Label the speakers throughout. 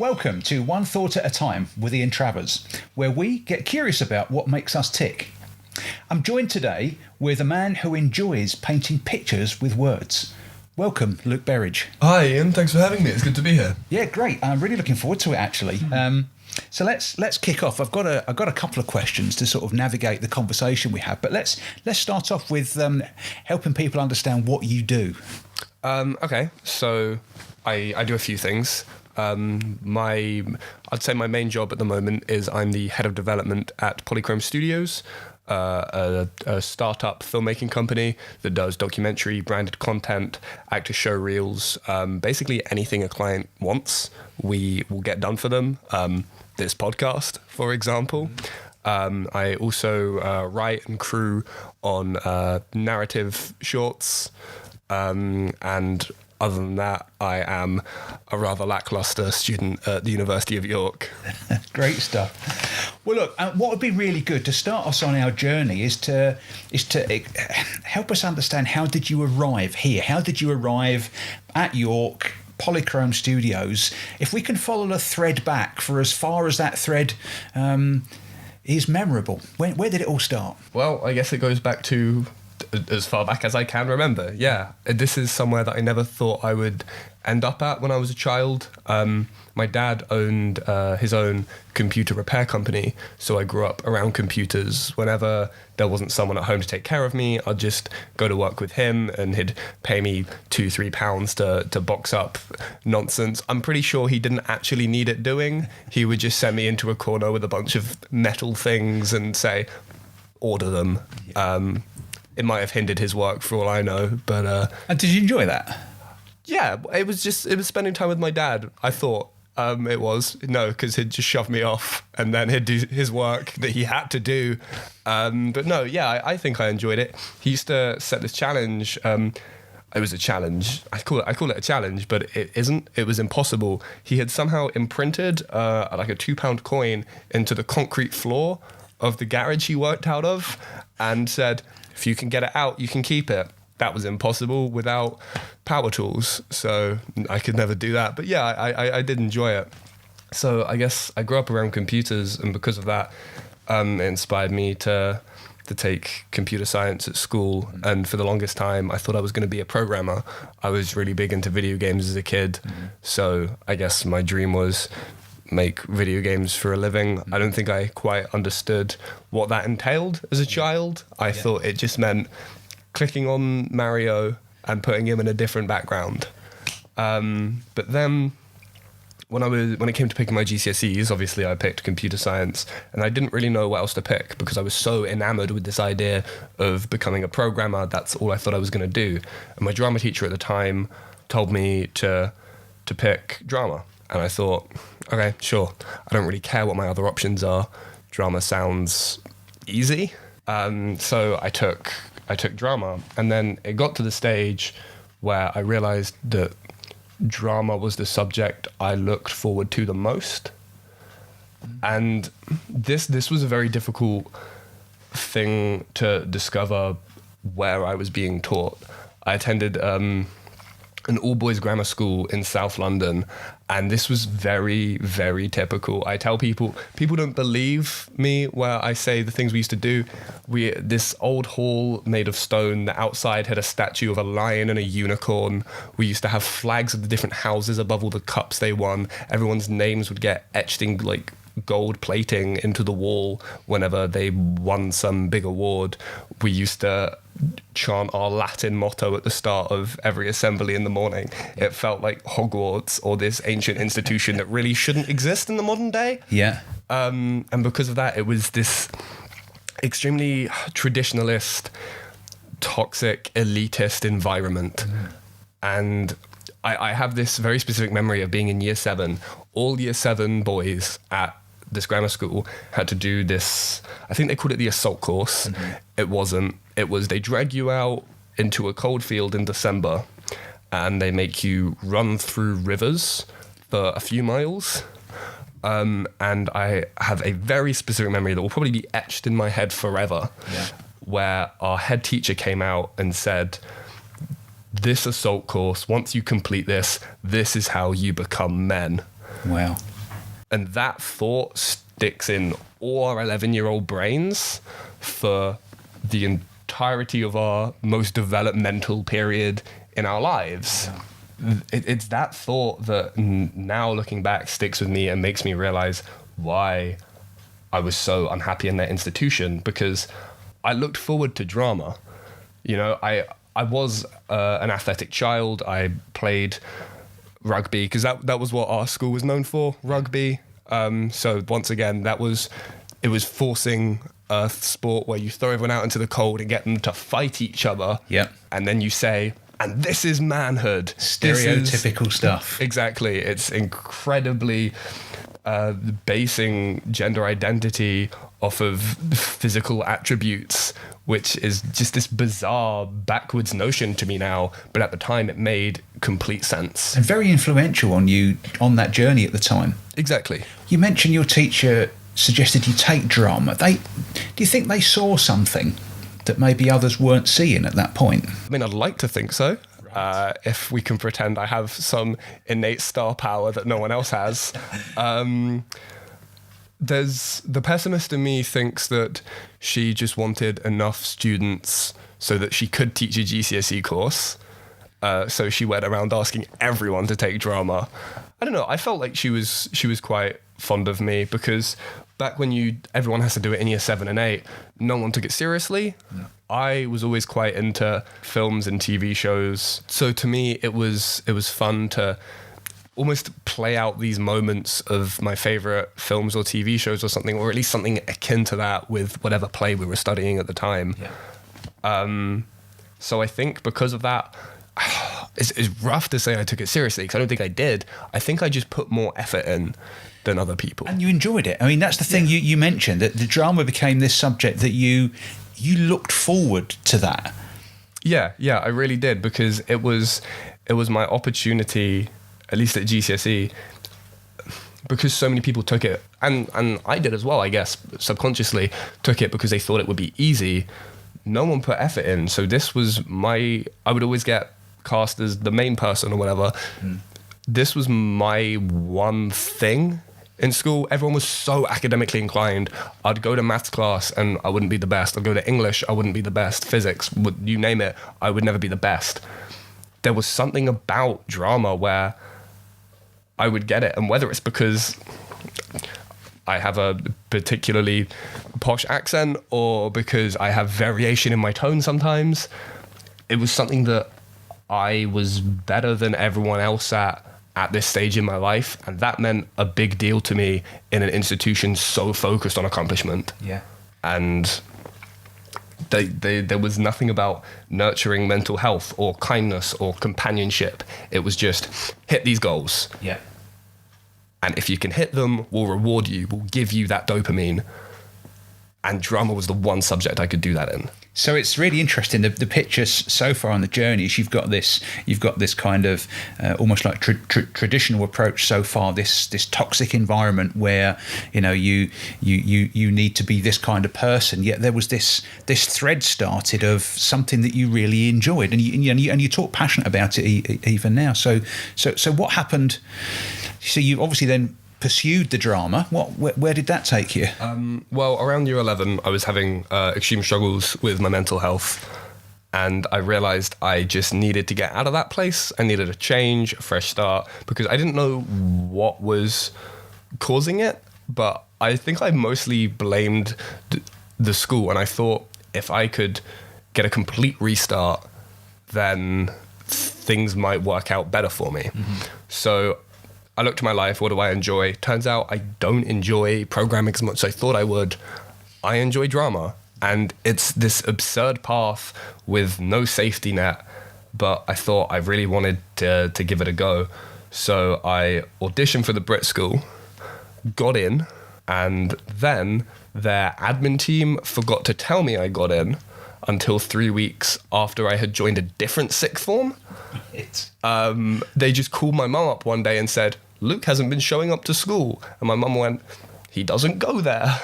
Speaker 1: Welcome to One Thought at a Time with Ian Travers, where we get curious about what makes us tick. I'm joined today with a man who enjoys painting pictures with words. Welcome, Luke Berridge.
Speaker 2: Hi Ian, thanks for having me. It's good to be here.
Speaker 1: Yeah, great. I'm really looking forward to it, actually. So let's kick off. I've got a couple of questions to sort of navigate the conversation we have, but let's start off with helping people understand what you do.
Speaker 2: Okay, so I do a few things. I'd say my main job at the moment is I'm the head of development at Polychrome Studios, a startup filmmaking company that does documentary, branded content, actor show reels, basically anything a client wants, we will get done for them. This podcast, for example. I also write and crew on narrative shorts, and other than that, I am a rather lackluster student at the University of York.
Speaker 1: Great stuff. Well, look, what would be really good to start us on our journey is to help us understand, how did you arrive here? How did you arrive at York, Polychrome Studios? If we can follow the thread back for as far as that thread is memorable, where did it all start?
Speaker 2: Well, I guess it goes back to as far back as I can remember. Yeah, this is somewhere that I never thought I would end up at when I was a child. My dad owned his own computer repair company, so I grew up around computers. Whenever there wasn't someone at home to take care of me, I'd just go to work with him and he'd pay me £2-3 to box up nonsense. I'm pretty sure he didn't actually need it doing. He would just send me into a corner with a bunch of metal things and say, order them. It might have hindered his work for all I know, but...
Speaker 1: And did you enjoy that?
Speaker 2: Yeah, it was spending time with my dad, I thought. It was. No, because he'd just shove me off and then he'd do his work that he had to do. But no, yeah, I think I enjoyed it. He used to set this challenge. It was a challenge. I call it a challenge, but it isn't. It was impossible. He had somehow imprinted like a £2 coin into the concrete floor of the garage he worked out of and said, if you can get it out, you can keep it. That was impossible without power tools, so I could never do that. But yeah, I did enjoy it. So I guess I grew up around computers, and because of that, it inspired me to take computer science at school. And for the longest time, I thought I was going to be a programmer. I was really big into video games as a kid, so I guess my dream was make video games for a living. I don't think I quite understood what that entailed as a child. I thought it just meant clicking on Mario and putting him in a different background. But then when it came to picking my GCSEs, obviously I picked computer science, and I didn't really know what else to pick because I was so enamored with this idea of becoming a programmer. That's all I thought I was going to do. And my drama teacher at the time told me to pick drama. And I thought, okay, sure. I don't really care what my other options are. Drama sounds easy. So I took drama, and then it got to the stage where I realized that drama was the subject I looked forward to the most. And this was a very difficult thing to discover where I was being taught. I attended an all-boys grammar school in South London, and this was very, very typical. I tell people don't believe me where I say the things we used to do. This old hall made of stone, the outside had a statue of a lion and a unicorn. We used to have flags of the different houses above all the cups they won. Everyone's names would get etched in like gold plating into the wall whenever they won some big award. We used to chant our Latin motto at the start of every assembly in the morning. It felt like Hogwarts or this ancient institution that really shouldn't exist in the modern day.
Speaker 1: Yeah.
Speaker 2: And because of that, it was this extremely traditionalist, toxic, elitist environment. And I have this very specific memory of being in year 7. All year 7 boys at this grammar school had to do this, I think they called it the assault course. It wasn't. It was they drag you out into a cold field in December and they make you run through rivers for a few miles. And I have a very specific memory that will probably be etched in my head forever, where our head teacher came out and said, this assault course, once you complete this, this is how you become men.
Speaker 1: Wow.
Speaker 2: And that thought sticks in all our 11-year-old brains for the entirety of our most developmental period in our lives. Yeah. It's that thought that now looking back sticks with me and makes me realize why I was so unhappy in that institution, because I looked forward to drama. You know, I was an athletic child. I played rugby because that was what our school was known for, rugby. So once again, it was forcing a sport where you throw everyone out into the cold and get them to fight each other.
Speaker 1: Yep.
Speaker 2: And then you say, and this is manhood.
Speaker 1: Stereotypical stuff.
Speaker 2: Exactly. It's incredibly basing gender identity off of physical attributes, which is just this bizarre backwards notion to me now. But at the time, it made complete sense.
Speaker 1: And very influential on you on that journey at the time.
Speaker 2: Exactly.
Speaker 1: You mentioned your teacher suggested you take drama. Do you think they saw something that maybe others weren't seeing at that point?
Speaker 2: I mean, I'd like to think so. If we can pretend I have some innate star power that no one else has. There's the pessimist in me thinks that she just wanted enough students so that she could teach a GCSE course. So she went around asking everyone to take drama. I don't know. I felt like she was quite fond of me, because back when everyone has to do it in year 7 and 8, no one took it seriously. No. I was always quite into films and TV shows. So to me, it was fun to almost play out these moments of my favorite films or TV shows or something, or at least something akin to that with whatever play we were studying at the time. Yeah. So I think because of that, it's rough to say I took it seriously, because I don't think I did. I think I just put more effort in than other people. And
Speaker 1: you enjoyed it. I mean, that's the thing. Yeah. You mentioned that the drama became this subject that you looked forward to that.
Speaker 2: Yeah, I really did, because it was my opportunity, at least at GCSE, because so many people took it, and I did as well, I guess, subconsciously took it because they thought it would be easy. No one put effort in. So this was I would always get cast as the main person or whatever. This was my one thing in school. Everyone was so academically inclined. I'd go to maths class and I wouldn't be the best. I'd go to English, I wouldn't be the best. Physics, you name it, I would never be the best. There was something about drama where I would get it. And whether it's because I have a particularly posh accent or because I have variation in my tone sometimes, it was something that I was better than everyone else at this stage in my life, and that meant a big deal to me in an institution so focused on accomplishment.
Speaker 1: Yeah.
Speaker 2: And there was nothing about nurturing mental health or kindness or companionship. It was just hit these goals.
Speaker 1: Yeah.
Speaker 2: And if you can hit them, we'll reward you, we'll give you that dopamine. And drama was the one subject I could do that in.
Speaker 1: So it's really interesting. The pictures so far on the journey is you've got this kind of almost like traditional approach so far. This toxic environment where you need to be this kind of person. Yet there was this thread started of something that you really enjoyed, and you talk passionate about it even now. So what happened? So you obviously then pursued the drama. Where did that take you?
Speaker 2: Well, around year 11, I was having extreme struggles with my mental health, and I realized I just needed to get out of that place. I needed a change, a fresh start, because I didn't know what was causing it, but I think I mostly blamed the school, and I thought if I could get a complete restart, then things might work out better for me. Mm-hmm. So I looked at my life, what do I enjoy? Turns out I don't enjoy programming as much as I thought I would. I enjoy drama. And it's this absurd path with no safety net. But I thought I really wanted to give it a go. So I auditioned for the Brit School, got in, and then their admin team forgot to tell me I got in until 3 weeks after I had joined a different sixth form. They just called my mum up one day and said, Luke hasn't been showing up to school. And my mum went, he doesn't go there.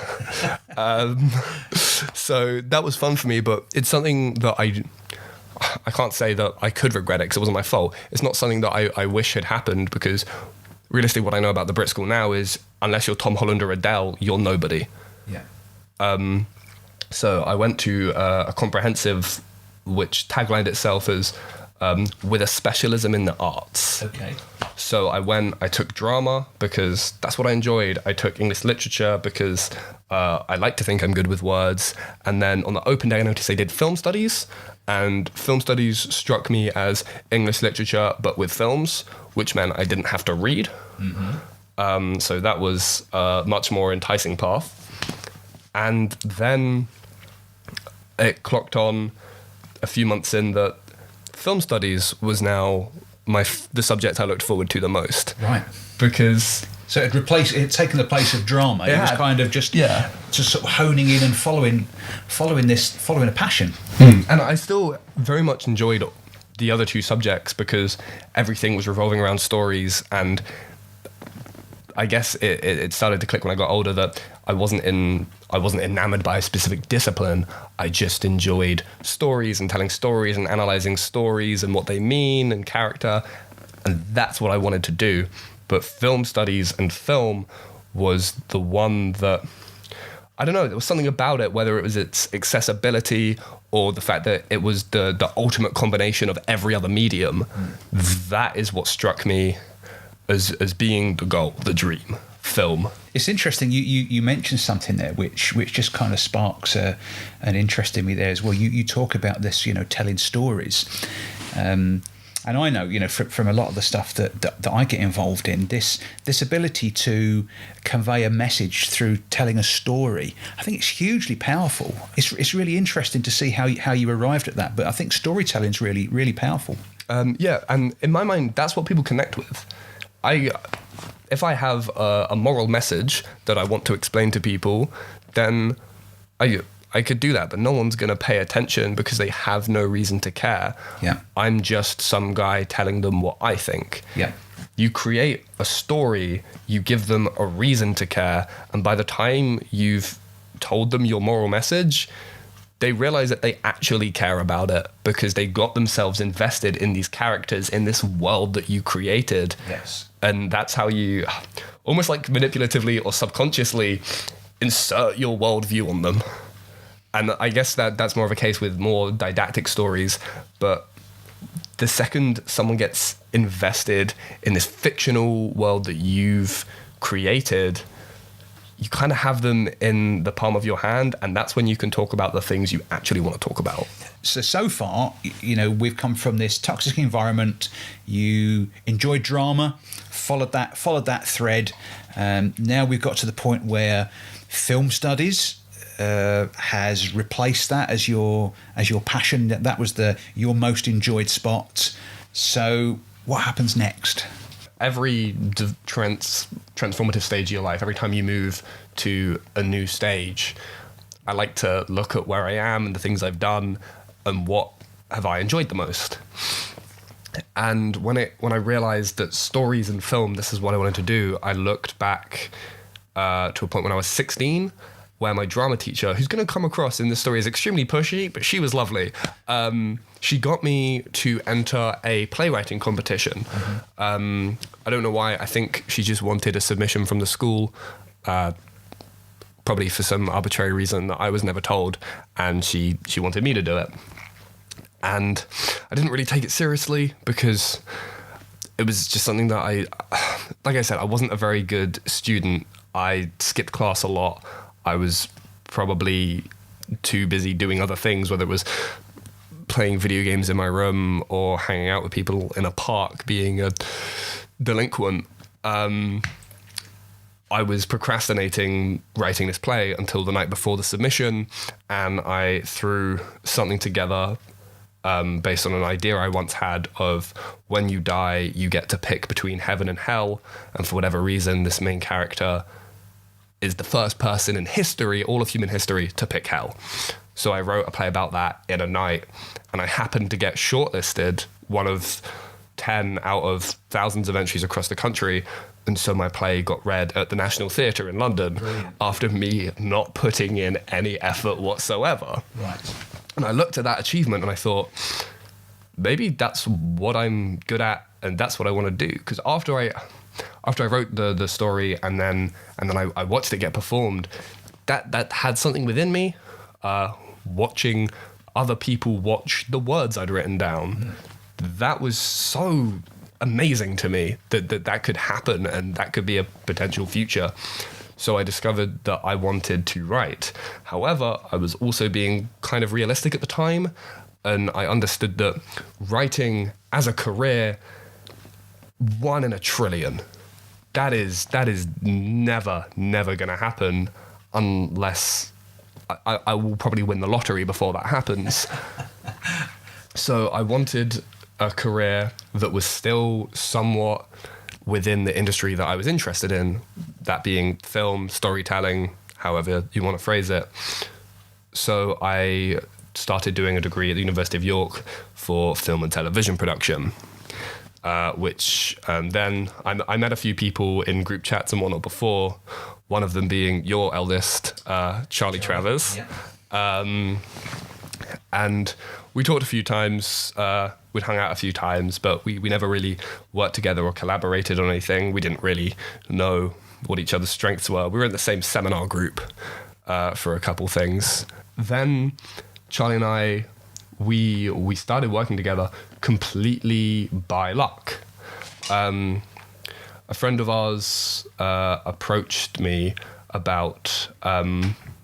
Speaker 2: So that was fun for me, but it's something that I can't say that I could regret it because it wasn't my fault. It's not something that I wish had happened, because realistically, what I know about the Brit School now is unless you're Tom Holland or Adele, you're nobody.
Speaker 1: Yeah.
Speaker 2: So I went to a comprehensive, which taglined itself as with a specialism in the arts.
Speaker 1: Okay.
Speaker 2: So I took drama because that's what I enjoyed. I took English literature because I like to think I'm good with words. And then on the open day, I noticed they did film studies. And film studies struck me as English literature, but with films, which meant I didn't have to read. Mm-hmm. So that was a much more enticing path. And then it clocked on a few months in that film studies was now the subject I looked forward to the most.
Speaker 1: Right.
Speaker 2: Because...
Speaker 1: So it had taken the place of drama. It was kind of just sort of honing in and following a passion.
Speaker 2: And I still very much enjoyed the other two subjects because everything was revolving around stories, and I guess it started to click when I got older that I wasn't enamored by a specific discipline. I just enjoyed stories and telling stories and analysing stories and what they mean and character, and that's what I wanted to do. But film studies and film was the one that, I don't know, there was something about it, whether it was its accessibility or the fact that it was the ultimate combination of every other medium. That is what struck me as being the goal, the dream, film.
Speaker 1: It's interesting. You mentioned something there which just kind of sparks an interest in me there as well. You talk about this, telling stories. And I know, from a lot of the stuff that I get involved in, this ability to convey a message through telling a story, I think it's hugely powerful. It's really interesting to see how you arrived at that. But I think storytelling is really, really powerful. And
Speaker 2: in my mind, that's what people connect with. If I have a moral message that I want to explain to people, then I could do that, but no one's going to pay attention because they have no reason to care.
Speaker 1: Yeah.
Speaker 2: I'm just some guy telling them what I think.
Speaker 1: Yeah.
Speaker 2: You create a story, you give them a reason to care, and by the time you've told them your moral message, they realize that they actually care about it because they got themselves invested in these characters, in this world that you created.
Speaker 1: Yes.
Speaker 2: And that's how you, almost like manipulatively or subconsciously, insert your worldview on them. And I guess that's more of a case with more didactic stories. But the second someone gets invested in this fictional world that you've created, you kind of have them in the palm of your hand. And that's when you can talk about the things you actually want to talk about.
Speaker 1: So far, we've come from this toxic environment. You enjoyed drama, followed that thread. Now we've got to the point where film studies has replaced that as your passion. That was your most enjoyed spot. So what happens next?
Speaker 2: Every transformative stage of your life, every time you move to a new stage, I like to look at where I am and the things I've done and what have I enjoyed the most. And when I realized that stories and film, this is what I wanted to do, I looked back to a point when I was 16, where my drama teacher, who's going to come across in this story as extremely pushy, but she was lovely. She got me to enter a playwriting competition. Mm-hmm. I don't know why. I think she just wanted a submission from the school, probably for some arbitrary reason that I was never told, and she wanted me to do it. And I didn't really take it seriously because it was just something that like I said, I wasn't a very good student. I skipped class a lot. I was probably too busy doing other things, whether it was playing video games in my room or hanging out with people in a park, being a delinquent. I was procrastinating writing this play until the night before the submission, and I threw something together based on an idea I once had of when you die, you get to pick between heaven and hell, and for whatever reason, this main character is the first person in history, all of human history, to pick hell. So I wrote a play about that in a night, and I happened to get shortlisted, one of 10 out of thousands of entries across the country, and so my play got read at the National Theatre in London. Brilliant. After me not putting in any effort whatsoever.
Speaker 1: Right.
Speaker 2: And I looked at that achievement and I thought, maybe that's what I'm good at And that's what I want to do. Because after I wrote the story and then I watched it get performed, that had something within me. Watching other people watch the words I'd written down, that was so amazing to me that could happen and that could be a potential future. So I discovered that I wanted to write. However, I was also being kind of realistic at the time, and I understood that writing as a career, 1 in a trillion, that is never going to happen unless I will probably win the lottery before that happens. So I wanted a career that was still somewhat within the industry that I was interested in, that being film, storytelling, however you want to phrase it. So I started doing a degree at the University of York for film and television production, which then I met a few people in group chats and whatnot before, one of them being your eldest, Charlie Travers. Yeah. And we talked a few times, we'd hung out a few times, but we never really worked together or collaborated on anything. We didn't really know what each other's strengths were. We were in the same seminar group for a couple things. Then Charlie and I, we started working together completely by luck. A friend of ours approached me about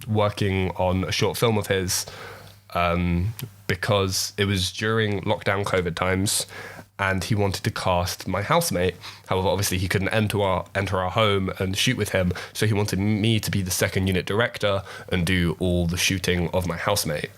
Speaker 2: working on a short film of his, because it was during lockdown COVID times and he wanted to cast my housemate. However, obviously he couldn't enter our home and shoot with him, so he wanted me to be the second unit director and do all the shooting of my housemate.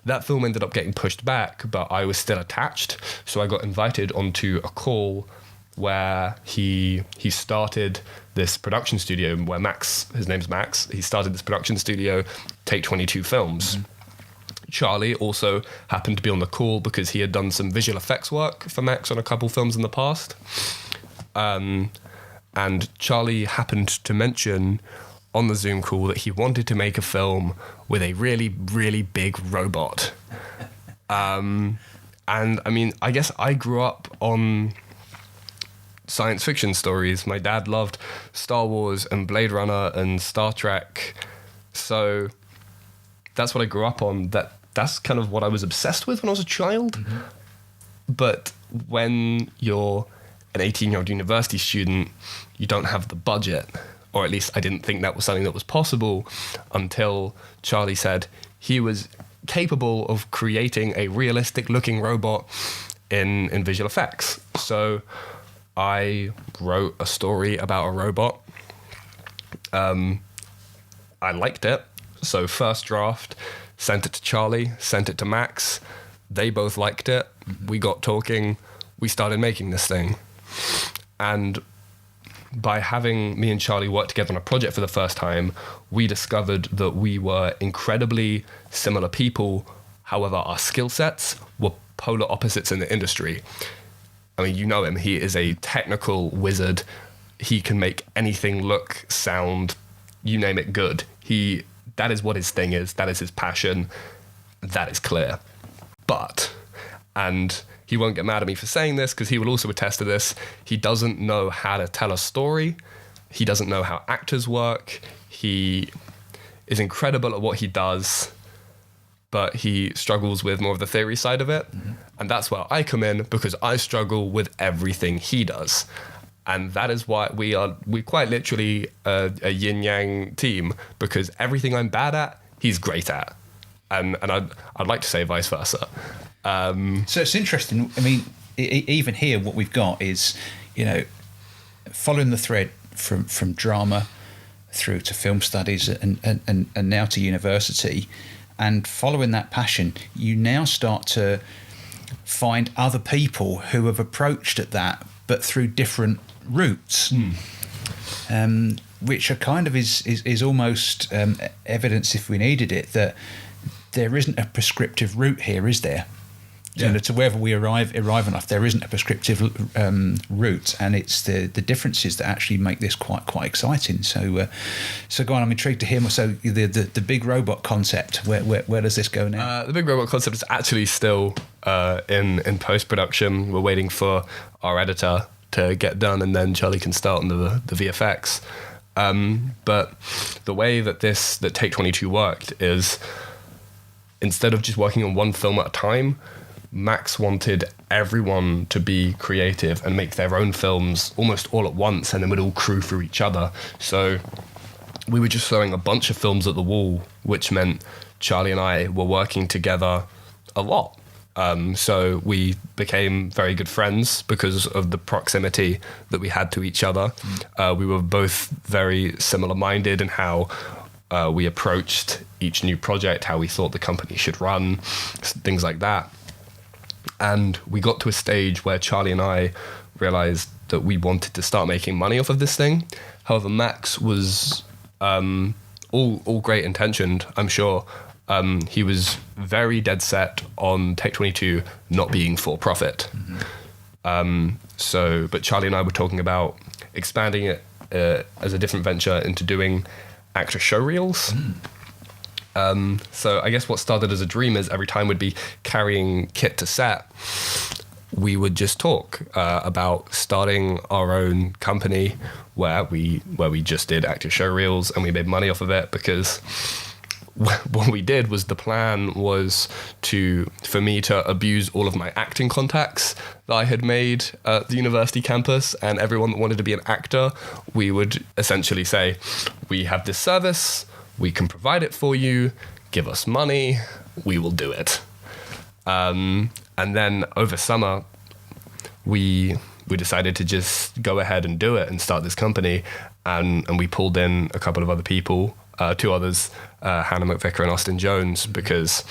Speaker 2: That film ended up getting pushed back, but I was still attached, so I got invited onto a call where he started this production studio where Max, his name's Max, he started this production studio, Take 22 Films. Mm-hmm. Charlie also happened to be on the call because he had done some visual effects work for Max on a couple films in the past. And Charlie happened to mention on the Zoom call that he wanted to make a film with a really, really big robot. And I mean, I guess I grew up on science fiction stories. My dad loved Star Wars and Blade Runner and Star Trek. So that's what I grew up on. That's kind of what I was obsessed with when I was a child. Mm-hmm. But when you're an 18-year-old university student, you don't have the budget, or at least I didn't think that was something that was possible until Charlie said he was capable of creating a realistic-looking robot in visual effects. So I wrote a story about a robot. I liked it. So first draft, sent it to Charlie, sent it to Max. They both liked it. We got talking. We started making this thing. And by having me and Charlie work together on a project for the first time, we discovered that we were incredibly similar people. However, our skill sets were polar opposites in the industry. I mean, you know him. He is a technical wizard. He can make anything look, sound, you name it, good. That is what his thing is. That is his passion. That is clear. But, and he won't get mad at me for saying this because he will also attest to this, he doesn't know how to tell a story. He doesn't know how actors work. He is incredible at what he does, but he struggles with more of the theory side of it. Mm-hmm. And that's where I come in, because I struggle with everything he does. And that is why we're quite literally a yin-yang team, because everything I'm bad at, he's great at. And I'd like to say vice versa.
Speaker 1: So it's interesting. I mean, even here, what we've got is, following the thread from drama through to film studies and now to university, and following that passion, you now start to find other people who have approached at that, but through different routes, which are kind of is almost evidence, if we needed it, that there isn't a prescriptive route here, is there? You know, to wherever we arrive on life, there isn't a prescriptive route, and it's the differences that actually make this quite exciting. So, go on. I'm intrigued to hear more. So, the big robot concept. Where does this go now?
Speaker 2: The big robot concept is actually still in post production. We're waiting for our editor to get done, and then Charlie can start on the VFX. But the way that Take 22 worked is, instead of just working on one film at a time, Max wanted everyone to be creative and make their own films almost all at once, and then we'd all crew through each other. So we were just throwing a bunch of films at the wall, which meant Charlie and I were working together a lot. So we became very good friends because of the proximity that we had to each other. We were both very similar-minded in how we approached each new project, how we thought the company should run, things like that. And we got to a stage where Charlie and I realized that we wanted to start making money off of this thing. However, Max was all great intentioned, I'm sure. He was very dead set on Take 22 not being for profit. But Charlie and I were talking about expanding it as a different venture into doing actor show reels. So I guess what started as a dream is every time we'd be carrying kit to set, we would just talk about starting our own company where we just did actor show reels, and we made money off of it, because what we did was, the plan was for me to abuse all of my acting contacts that I had made at the university campus, and everyone that wanted to be an actor, we would essentially say, we have this service, we can provide it for you, give us money, we will do it. And then over summer, we decided to just go ahead and do it and start this company. And we pulled in a couple of other people, two others, Hannah McVicker and Austin Jones, because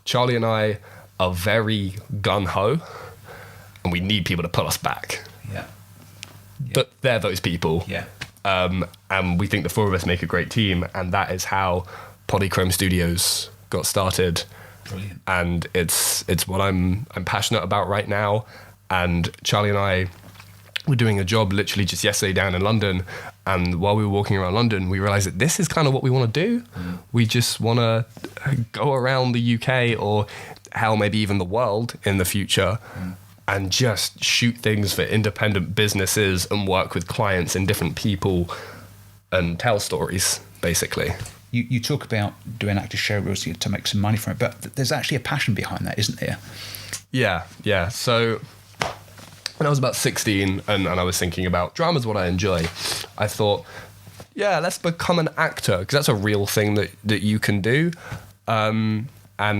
Speaker 2: Charlie and I are very gung-ho, and we need people to pull us back.
Speaker 1: Yeah.
Speaker 2: But they're those people.
Speaker 1: Yeah.
Speaker 2: And we think the four of us make a great team, and that is how Polychrome Studios got started.
Speaker 1: Brilliant.
Speaker 2: And it's what I'm passionate about right now. And Charlie and I were doing a job literally just yesterday down in London, and while we were walking around London, we realized that this is kind of what we want to do. We just want to go around the UK, or hell, maybe even the world in the future, and just shoot things for independent businesses and work with clients and different people and tell stories, basically.
Speaker 1: You talk about doing actor show reels to make some money from it, but there's actually a passion behind that, isn't there?
Speaker 2: Yeah. So when I was about 16 and I was thinking about drama's what I enjoy, I thought, yeah, let's become an actor, because that's a real thing that you can do. And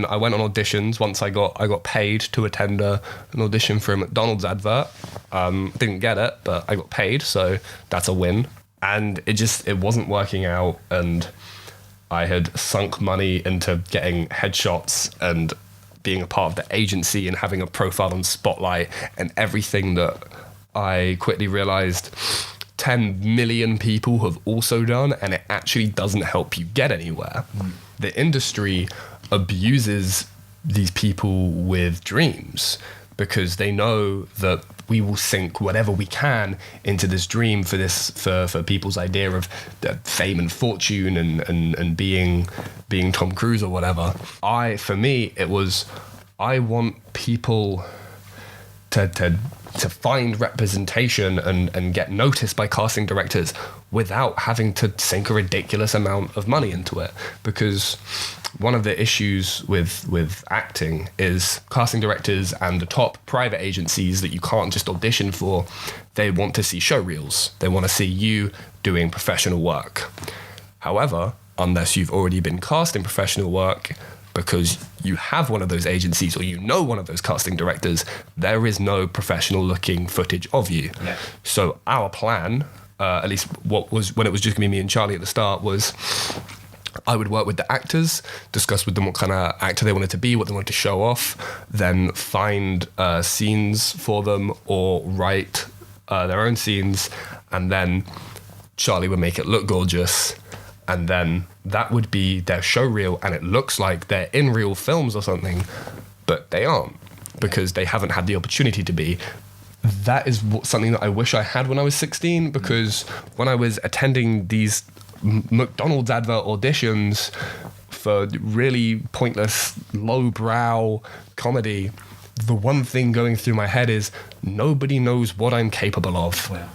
Speaker 2: I went on auditions. Once I got paid to attend an audition for a McDonald's advert. Didn't get it, but I got paid, so that's a win. And it wasn't working out, and I had sunk money into getting headshots and being a part of the agency and having a profile on Spotlight and everything that I quickly realized 10 million people have also done, and it actually doesn't help you get anywhere. The industry abuses these people with dreams, because they know that we will sink whatever we can into this dream for people's idea of fame and fortune and being Tom Cruise or whatever. For me, it was, I want people to find representation and get noticed by casting directors without having to sink a ridiculous amount of money into it. Because one of the issues with acting is casting directors and the top private agencies that you can't just audition for, they want to see show reels. They want to see you doing professional work. However, unless you've already been cast in professional work because you have one of those agencies or you know one of those casting directors, there is no professional looking footage of you. Yeah. So our plan, at least what was when it was just going to be me and Charlie at the start, was I would work with the actors, discuss with them what kind of actor they wanted to be, what they wanted to show off, then find scenes for them or write their own scenes, and then Charlie would make it look gorgeous, and then that would be their show reel, and it looks like they're in real films or something, but they aren't. because they haven't had the opportunity to be. That is something that I wish I had when I was 16, because when I was attending these McDonald's advert auditions for really pointless, lowbrow comedy, the one thing going through my head is nobody knows what I'm capable of.
Speaker 1: Well,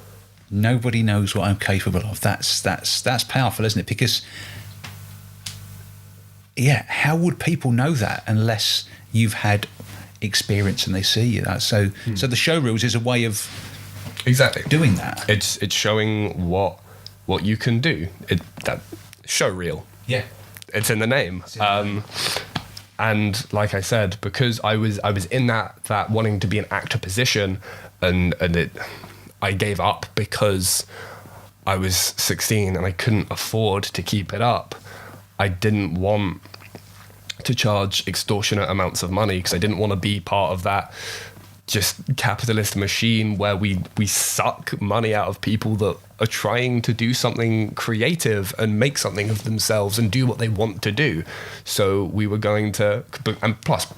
Speaker 1: nobody knows what I'm capable of. That's powerful, isn't it? Because, yeah, how would people know that unless you've had experience and they see you? So the show reels is a way of doing that.
Speaker 2: It's showing what you can do. That show reel.
Speaker 1: Yeah,
Speaker 2: it's in the name. And like I said, because I was in that wanting to be an actor position, and I gave up because I was 16 and I couldn't afford to keep it up. I didn't want to charge extortionate amounts of money because I didn't want to be part of that just capitalist machine where we suck money out of people that are trying to do something creative and make something of themselves and do what they want to do. So we were going to, and plus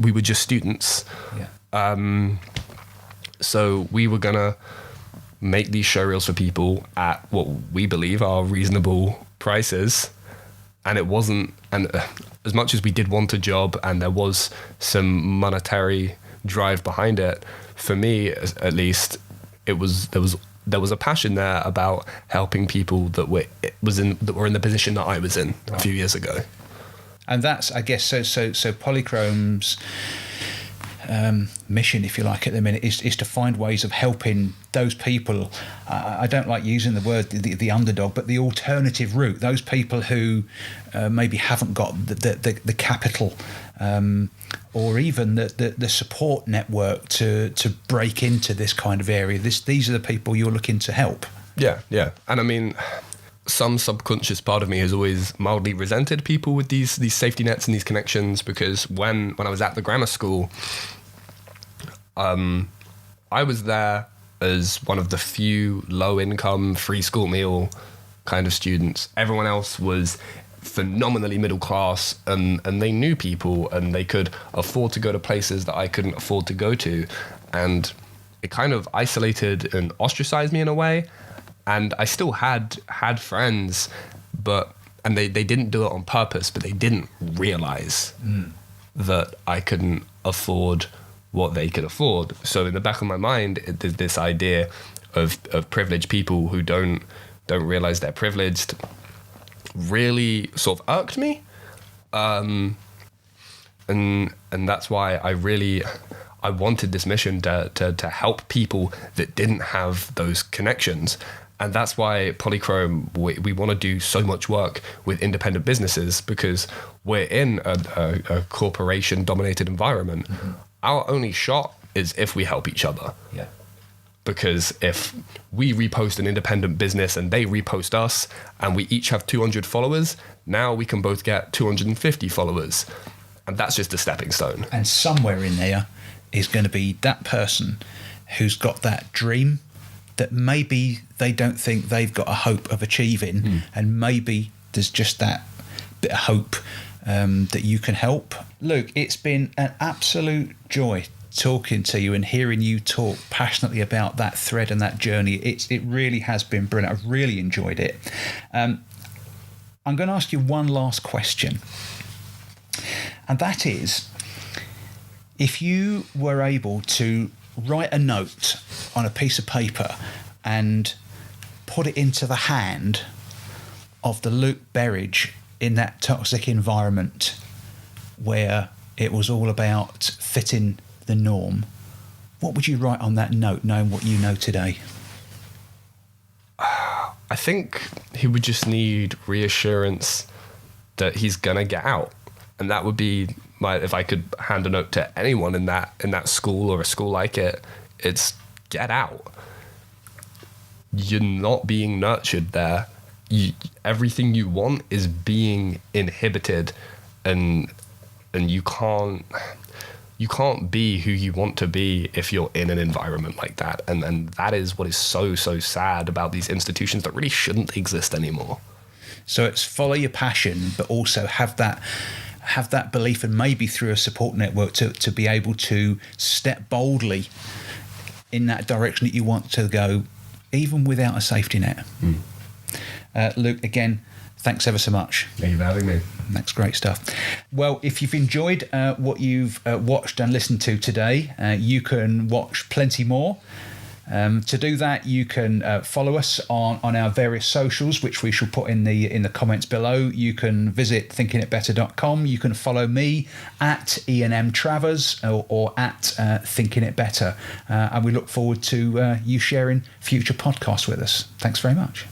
Speaker 2: we were just students.
Speaker 1: Yeah.
Speaker 2: So we were gonna make these showreels for people at what we believe are reasonable prices. And it wasn't, and as much as we did want a job and there was some monetary drive behind it, for me at least, there was a passion there about helping people that were in the position that I was in a few years ago.
Speaker 1: And that's, I guess, so Polychrome's mission, if you like, at the minute is to find ways of helping those people. I don't like using the word the underdog, but the alternative route. Those people who maybe haven't got the capital or even the support network to break into this kind of area. These are the people you're looking to help.
Speaker 2: Yeah. And I mean, some subconscious part of me has always mildly resented people with these safety nets and these connections, because when I was at the grammar school, I was there as one of the few low-income, free school meal kind of students. Everyone else was phenomenally middle class, and they knew people, and they could afford to go to places that I couldn't afford to go to. And it kind of isolated and ostracized me in a way. And I still had friends, and they didn't do it on purpose, but they didn't realize that I couldn't afford what they could afford. So in the back of my mind, there's this idea of privileged people who don't realize they're privileged really sort of irked me. And that's why I wanted this mission to help people that didn't have those connections. And that's why Polychrome, we want to do so much work with independent businesses, because we're in a corporation-dominated environment. Mm-hmm. Our only shot is if we help each other.
Speaker 1: Yeah.
Speaker 2: Because if we repost an independent business and they repost us and we each have 200 followers, now we can both get 250 followers. And that's just a stepping stone.
Speaker 1: And somewhere in there is going to be that person who's got that dream that maybe they don't think they've got a hope of achieving, and maybe there's just that bit of hope that you can help. Luke, it's been an absolute joy talking to you and hearing you talk passionately about that thread and that journey. It really has been brilliant. I've really enjoyed it. I'm going to ask you one last question, and that is, if you were able to write a note on a piece of paper and put it into the hand of the Luke Berridge in that toxic environment where it was all about fitting the norm, what would you write on that note, knowing what you know today?
Speaker 2: I think he would just need reassurance that he's gonna get out, and that would be if I could hand a note to anyone in that school or a school like it, it's get out. You're not being nurtured there. Everything you want is being inhibited, and you can't be who you want to be if you're in an environment like that. And that is what is so sad about these institutions that really shouldn't exist anymore.
Speaker 1: So it's follow your passion, but also have that have that belief, and maybe through a support network to be able to step boldly in that direction that you want to go, even without a safety net. Luke, again, thanks ever so much.
Speaker 2: Thank you for having me.
Speaker 1: That's great stuff. Well, if you've enjoyed what you've watched and listened to today, you can watch plenty more. To do that, you can follow us on our various socials, which we shall put in the comments below. You can visit thinkingitbetter.com. You can follow me at Ian M. Travers or at Thinking It Better. And we look forward to you sharing future podcasts with us. Thanks very much.